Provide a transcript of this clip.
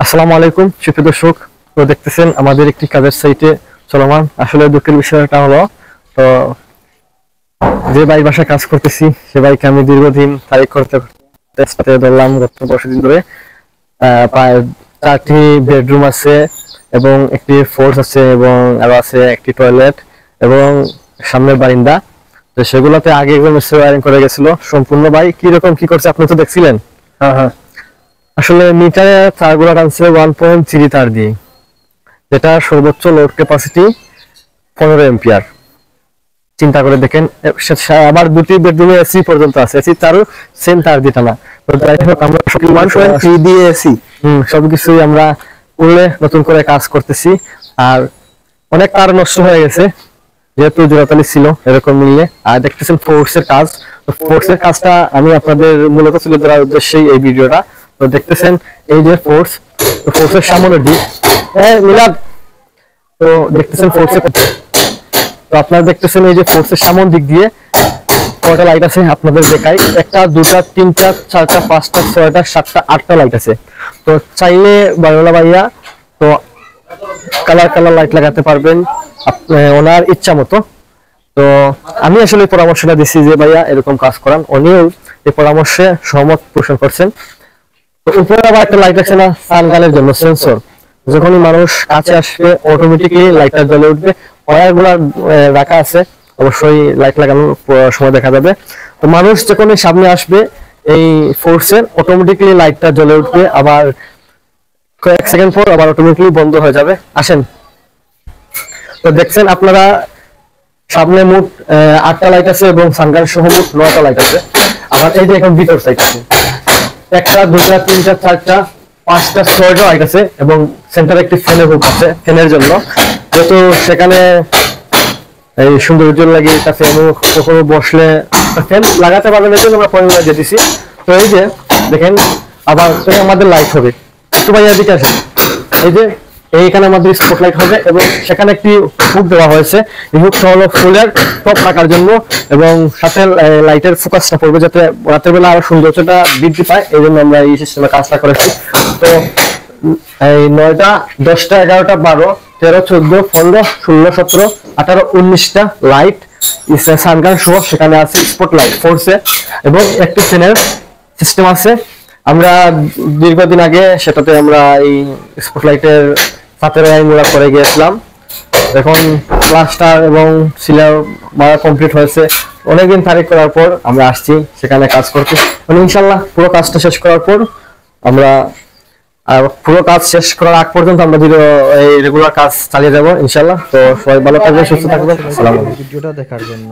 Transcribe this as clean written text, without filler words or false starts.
আসসালামু আলাইকুম সুপ্রিয় দর্শক। তো দেখতেছেন আমাদের একটি কাজের সাইটে চলমান। আসলে দুঃখের বিষয়টা হলো, তো যে বাইক বাসায় কাজ করতেছি সে বাইকে আমি দীর্ঘদিন তারিখ করতে করতে ধরলাম গত 10 দিন ধরে। প্রায় 4টি বেডরুম আছে এবং একটি ফোর্স আছে এবং আরো আছে একটি টয়লেট এবং সামনের বারিন্দা। তো সেগুলোতে আগে একদম ওয়্যারিং করে গেছিল সম্পূর্ণ। ভাই কিরকম কি করছে আপনি তো দেখছিলেন। হ্যাঁ, আসলে মিটারে তারগুলো টানছে 1.3 তার দিয়ে, যেটা সর্বোচ্চ লোড ক্যাপাসিটি 15 এম্পিয়ার। চিন্তা করে দেখেন, আবার দুটি বেডরুমে এসি পর্যন্ত আছে, এসি তারও সেম তার দিয়ে টানা। তো যাই হোক, আমরা 1.3 দিয়ে এসি সবকিছুই আমরা উড়ে নতুন করে কাজ করতেছি। আর অনেক তার নষ্ট হয়ে গেছে যেহেতু জোড়াতালি ছিল এরকম মিললে। আর দেখতেছেন ফোর্সের কাজ, তো ফোর্সের কাজটা আমি আপনাদের মূলত তুলে ধরার উদ্দেশ্যেই এই ভিডিওটা। তো দেখতেছেন এই যে ফোর্স, তো ফোর্সের সামনে দিক মিলাদ, তো দেখতেছেন ফোর্সের, তো আপনারা দেখতেছেন এই যে ফোর্সের সামন দিক দিয়ে কয়টা লাইট আছে আপনাদের দেখাই। 1টা 2টা 3টা 4টা 5টা 6টা 7টা 8টা লাইট আছে। তো চাইলে বায়োলা ভাইয়া তো কালার লাইট লাগাতে পারবেন ওনার ইচ্ছা মতো। তো আমি আসলে পরামর্শটা দিচ্ছি যে ভাইয়া এরকম কাজ করান, উনিও এই পরামর্শে সহমত পোষণ করছেন। তো উপরে আবার একটা লাইট আছে না সানগানের জন্য সেন্সর, যখনই মানুষ কাছে আসবে অটোমেটিকলি লাইটটা জ্বলে উঠবে। ওয়্যার গুলা রাখা আছে, অবশ্যই লাইট লাগানোর সময় দেখা যাবে। তো মানুষ যখনই সামনে আসবে এই ফোর্সের অটোমেটিকলি লাইটটা জ্বলে উঠবে, আবার কয়েক সেকেন্ড পর আবার অটোমেটিকলি বন্ধ হয়ে যাবে। আসেন, তো দেখছেন আপনারা সামনে মোট 8টা লাইট আছে এবং সানগান সহ মোট 9টা লাইট আছে। আবার এই যে এখন ভিতর সাইড আছে 1টা 2টা 3টা 4টা 5টা 6টা লাইট আছে এবং সেন্টারে একটি ফ্যানের হুক আছে ফ্যানের জন্য, যেহেতু সেখানে এই সৌন্দর্য লাগে কাছে কখনো বসলে ফ্যান লাগাতে পারবেন, এই জন্য আমরা পয়েন্ট লাগিয়ে দিছি। তো এই যে দেখেন আবার আমাদের লাইট হবে, একটু ভাইয়া দিকে আসেন। এই যে এইখানে আমাদের স্পটলাইট হবে এবং সেখানে একটি হুক দেওয়া হয়েছে। এই হুকটা হলো ফুলের টপ রাখার জন্য এবং সাথে লাইটের ফোকাসটা পড়বে যাতে রাতের বেলা আরো সৌন্দর্যটা বৃদ্ধি পায়, এই জন্য আমরা এই সিস্টেমে কাজটা করেছি। তো এই 9টা 10টা 11টা 12 13 14 15 16 17 18 19টা লাইট সানগান সহ সেখানে আছে স্পটলাইট ফোর্সে এবং একটি ফ্যানের সিস্টেম আছে। আমরা দীর্ঘদিন আগে সেটাতে আমরা এই স্পটলাইটের সাথে মোড়া করে গিয়েছিলাম। এখন প্লাস্টার এবং সিলার মারা কমপ্লিট হয়েছে। অনেকদিন তারিখ করার পর আমরা আসছি সেখানে কাজ করতে। মানে ইনশাল্লাহ পুরো কাজটা শেষ করার পর আমরা পুরো কাজ শেষ করার আগ পর্যন্ত আমরা এই রেগুলার কাজ চালিয়ে যাবো ইনশাল্লাহ। তো সবাই ভালো থাকবেন, সুস্থ থাকবেন। আসসালামু আলাইকুম। ভিডিওটা দেখার জন্য।